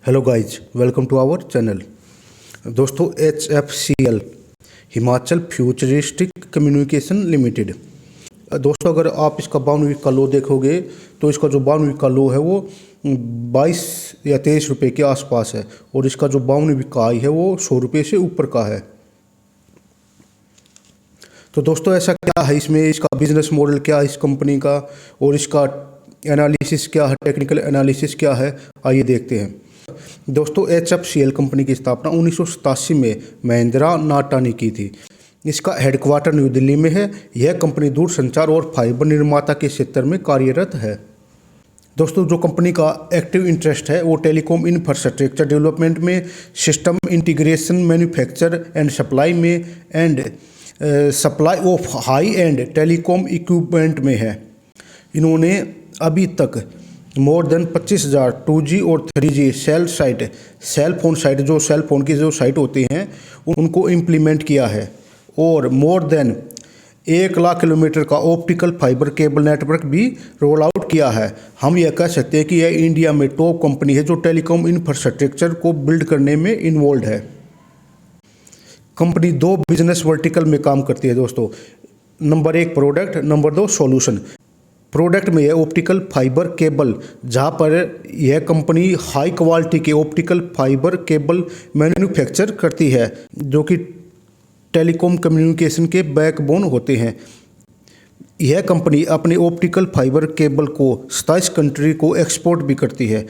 Hello guys, welcome to our channel. दोस्तों, HFCL Himachal futuristic communication limited. दोस्तों, अगर आप इसका 52 वीक का लो देखोगे तो इसका जो 52 वीक का लो है वो 22 या 23 रुपये के आसपास है और इसका जो 52 वीक का हाई है वो 100 रुपये से ऊपर का है। तो दोस्तों, ऐसा क्या है इसमें, इसका बिजनेस मॉडल क्या है इस कंपनी का और इसका एनालिसिस क्या है, टेक्निकल एनालिसिस क्या है, आइए देखते हैं। दोस्तों, HFCL कंपनी की स्थापना 1987 में महिंद्रा नाटा ने की थी। इसका हेडक्वार्टर न्यू दिल्ली में है। यह कंपनी दूरसंचार और फाइबर निर्माता के क्षेत्र में कार्यरत है। दोस्तों, जो कंपनी का एक्टिव इंटरेस्ट है वो टेलीकॉम इंफ्रास्ट्रक्चर डेवलपमेंट में, system integration, manufacture and supply में and supply of high end telecom equipment में है। इन्होंने अभी तक मोर देन 25,000 2G और 3G सेल फोन साइट, जो सेल फोन की जो साइट होती हैं उनको इम्प्लीमेंट किया है और मोर देन 1 लाख किलोमीटर का ऑप्टिकल फाइबर केबल नेटवर्क भी रोल आउट किया है। हम यह कह सकते हैं कि यह इंडिया में टॉप कंपनी है जो टेलीकॉम इंफ्रास्ट्रक्चर को बिल्ड करने में इन्वॉल्व है। कंपनी 2 बिजनेस वर्टिकल में काम करती है दोस्तों। Number 1 product, number 2 solution. Product में है ऑप्टिकल फाइबर केबल, जहां पर यह कंपनी हाई क्वालिटी के ऑप्टिकल फाइबर केबल मैन्युफैक्चर करती है जो कि टेलीकॉम कम्युनिकेशन के बैकबोन होते हैं। यह कंपनी अपने ऑप्टिकल फाइबर केबल को 27 कंट्री को एक्सपोर्ट भी करती है।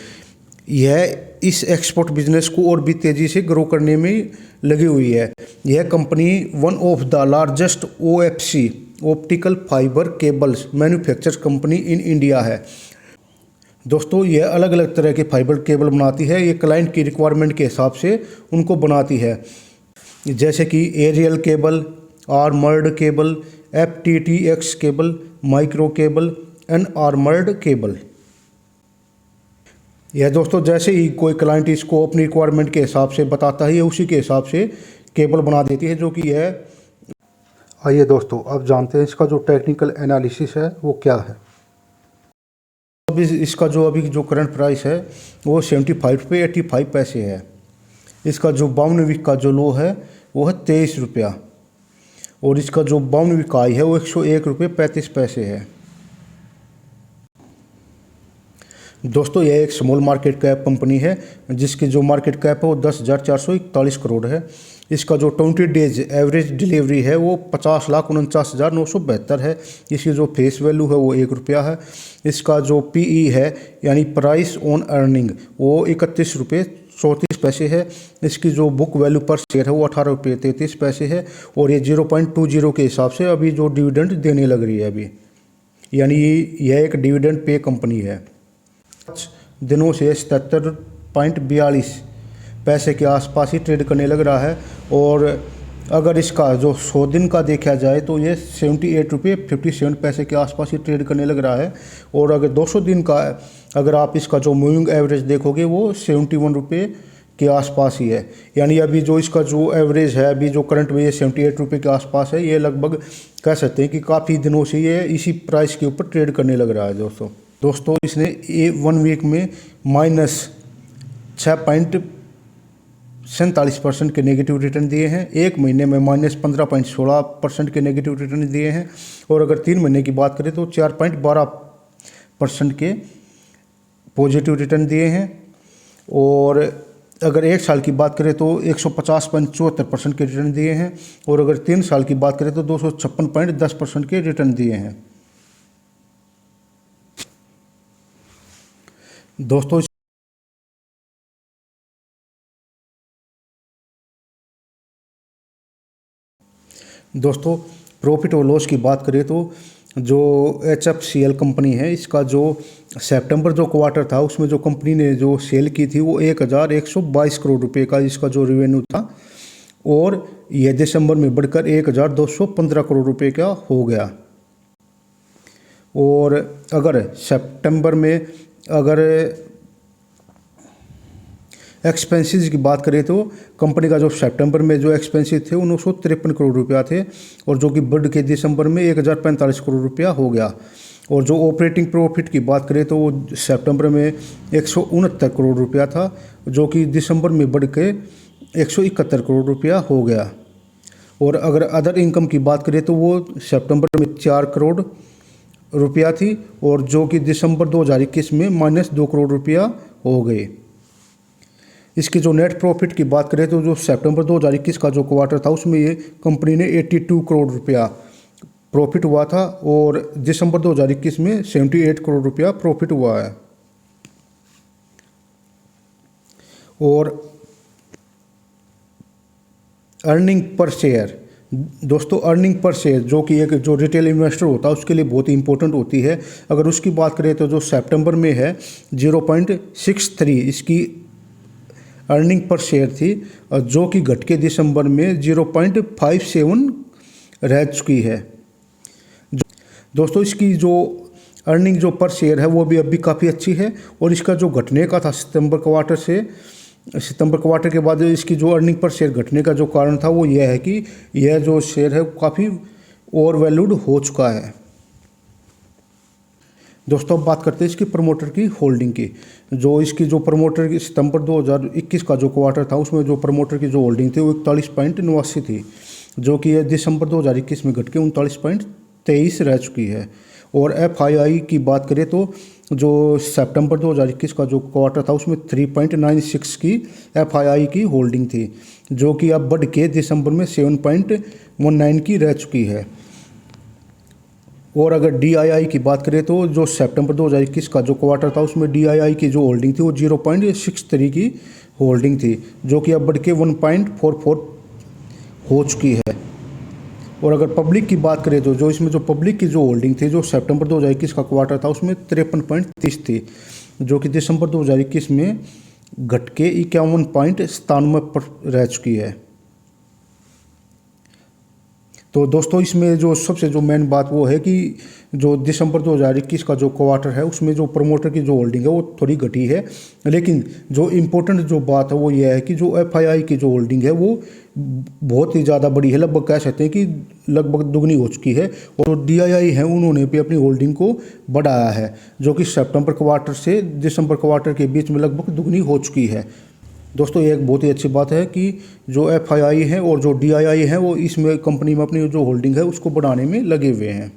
यह इस एक्सपोर्ट बिजनेस को और भी तेज़ी से ग्रो करने में लगी हुई है। यह company one of the largest OFC optical fibre cables manufacture company in India है। दोस्तों, यह अलग अलग तरह के फाइबर केबल बनाती है। ये क्लाइंट की रिक्वायरमेंट के हिसाब से उनको बनाती है, जैसे कि aerial cable, armoured cable, FTTX cable, micro cable and armoured cable. यह दोस्तों, जैसे ही कोई क्लाइंट इसको अपनी रिक्वायरमेंट के हिसाब से बताता है, उसी के हिसाब से केबल बना देती है, जो कि यह। आइए दोस्तों, अब जानते हैं इसका जो टेक्निकल एनालिसिस है वो क्या है। अब इसका जो अभी जो करंट प्राइस है वो 75 रुपये 85 पैसे है। इसका जो 52 वीक का जो लो है वो है 23 रुपया और इसका जो 52 वीक का हाई है वो 101 रुपये 35 पैसे है। दोस्तों, यह एक स्मॉल मार्केट कैप कंपनी है जिसकी जो मार्केट कैप है वो 10,441 करोड़ है। इसका जो 20 डेज एवरेज डिलीवरी है वो 50,49,972 है। इसकी जो फेस वैल्यू है वो 1 रुपया है। इसका जो PE है यानी प्राइस ऑन अर्निंग वो 31 रुपये 34 पैसे है। इसकी जो बुक वैल्यू पर शेयर है वो 18 रुपये 33 पैसे है और ये 0.20 के हिसाब से अभी जो डिविडेंड देने लग रही है अभी, यानी यह एक डिविडेंड पे कंपनी है। दिनों से 77.42 पैसे के आसपास ही ट्रेड करने लग रहा है और अगर इसका जो 100 दिन का देखा जाए तो ये 78 रुपये 57 पैसे के आसपास ही ट्रेड करने लग रहा है और अगर 200 दिन का अगर आप इसका जो मूविंग एवरेज देखोगे वो 71 रुपये के आसपास ही है। यानी अभी जो इसका जो एवरेज है, अभी जो करंट में ये 78 रुपये के आसपास है, ये लगभग कह सकते हैं कि काफ़ी दिनों से ये इसी प्राइस के ऊपर ट्रेड करने लग रहा है दोस्तों, इसने 1 वीक में -6.47% के नेगेटिव रिटर्न दिए हैं, 1 महीने में -15.16% के नेगेटिव रिटर्न दिए हैं और अगर 3 महीने की बात करें तो 4.12% के पॉजिटिव रिटर्न दिए हैं और अगर 1 साल की बात करें तो 150.74% के रिटर्न दिए हैं और अगर 3 साल की बात करें तो 256.10% के रिटर्न दिए हैं। दोस्तों, प्रॉफिट और लॉस की बात करें तो जो HFCL कंपनी है, इसका जो सितंबर जो क्वार्टर था उसमें जो कंपनी ने जो सेल की थी वो 1,122 करोड़ रुपए का इसका जो रेवेन्यू था और यह दिसंबर में बढ़कर 1,215 करोड़ रुपए का हो गया। और अगर सितंबर में अगर एक्सपेंसेस की बात करें तो कंपनी का जो सितंबर में जो एक्सपेंसेस थे 953 करोड़ रुपया थे, और जो कि बढ़ के दिसंबर में 1045 करोड़ रुपया हो गया। और जो ऑपरेटिंग प्रॉफिट की बात करें तो वो सितंबर में 169 करोड़ रुपया था, जो कि दिसंबर में बढ़ के 171 करोड़ रुपया हो गया। और अगर अदर इनकम की बात करें तो वो सितंबर में 4 करोड़ रुपया थी, और जो कि दिसंबर 2021 में -2 करोड़ रुपया हो गए। इसकी जो नेट प्रॉफिट की बात करें तो जो सितंबर 2021 का जो क्वार्टर था उसमें ये कंपनी ने 82 करोड़ रुपया प्रॉफिट हुआ था, और दिसंबर 2021 में 78 करोड़ रुपया प्रॉफिट हुआ है। और अर्निंग पर शेयर, दोस्तों अर्निंग पर शेयर जो कि एक जो रिटेल इन्वेस्टर होता है उसके लिए बहुत ही इंपॉर्टेंट होती है। अगर उसकी बात करें तो जो सितंबर में है 0.63 इसकी अर्निंग पर शेयर थी, जो कि घट के दिसंबर में 0.57 रह चुकी है। दोस्तों इसकी जो अर्निंग जो पर शेयर है वो भी अभी काफ़ी अच्छी है, और इसका जो घटने का था सितंबर क्वार्टर के बाद इसकी जो अर्निंग पर शेयर घटने का जो कारण था वो यह है कि यह जो शेयर है काफ़ी ओवर वैल्यूड हो चुका है। दोस्तों अब बात करते हैं इसकी प्रमोटर की होल्डिंग की। जो इसकी जो प्रमोटर की सितंबर 2021 का जो क्वार्टर था उसमें जो प्रमोटर की जो होल्डिंग थी वो 41.89 थी, जो कि दिसंबर 2021 में घट के 39.23 रह चुकी है। और FII की बात करें तो जो सितंबर 2021 का जो क्वार्टर था उसमें 3.96 की FII की होल्डिंग थी, जो कि अब बढ़ के दिसंबर में 7.19 की रह चुकी है। और अगर DII की बात करें तो जो सितंबर 2021 का जो क्वार्टर था उसमें DII की जो होल्डिंग थी वो 0.63 की होल्डिंग थी, जो कि अब बढ़ के 1.44 हो चुकी है। और अगर पब्लिक की बात करें तो जो इसमें जो पब्लिक की जो होल्डिंग थी जो सितंबर 2021 का क्वार्टर था उसमें 53.30 थी, जो कि दिसंबर 2021 में घट के 51.97 पर रह चुकी है। तो दोस्तों इसमें जो सबसे जो मेन बात वो है कि जो दिसंबर 2021 का जो क्वार्टर है उसमें जो प्रमोटर की जो होल्डिंग है वो थोड़ी घटी है, लेकिन जो इम्पोर्टेंट जो बात है वो ये है कि जो FII की जो होल्डिंग है वो बहुत ही ज़्यादा बड़ी है, लगभग कह सकते हैं कि लगभग दुगनी हो चुकी है। और जो DII है उन्होंने भी अपनी होल्डिंग को बढ़ाया है, जो कि सितंबर क्वार्टर से दिसंबर क्वार्टर के बीच में लगभग दुगनी हो चुकी है। दोस्तों ये एक बहुत ही अच्छी बात है कि जो FII है और जो DII है वो इसमें कंपनी में अपनी जो होल्डिंग है उसको बढ़ाने में लगे हुए हैं।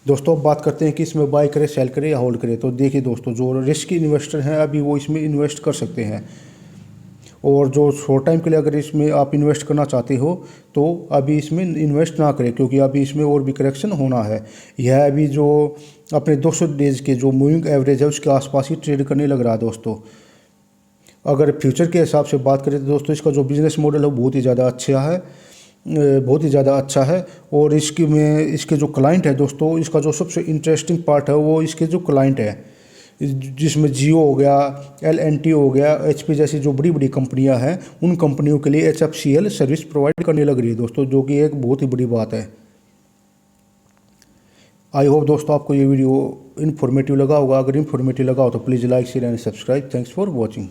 दोस्तों अब बात करते हैं कि इसमें बाय करें, सेल करें या होल्ड करें। तो देखिए दोस्तों जो रिस्की इन्वेस्टर हैं अभी वो इसमें इन्वेस्ट कर सकते हैं, और जो शॉर्ट टाइम के लिए अगर इसमें आप इन्वेस्ट करना चाहते हो तो अभी इसमें इन्वेस्ट ना करें, क्योंकि अभी इसमें और भी करेक्शन होना है। यह अभी जो अपने 200 डेज के जो मूविंग एवरेज है उसके आसपास ही ट्रेड करने लग रहा है। दोस्तों अगर फ्यूचर के हिसाब से बात करें तो दोस्तों इसका जो बिज़नेस मॉडल है बहुत ही ज़्यादा अच्छा है। और इसके जो क्लाइंट है दोस्तों, इसका जो सबसे इंटरेस्टिंग पार्ट है वो इसके जो क्लाइंट है, जिसमें जियो हो गया, L&T हो गया, HP जैसी जो बड़ी बड़ी कंपनियां हैं उन कंपनियों के लिए HFCL सर्विस प्रोवाइड करने लग रही है दोस्तों, जो कि एक बहुत ही बड़ी बात है। आई होप दोस्तों आपको ये वीडियो इन्फॉर्मेटिव लगा होगा। अगर इन्फॉर्मेटिव लगा हो तो please like, share and subscribe. Thanks for watching.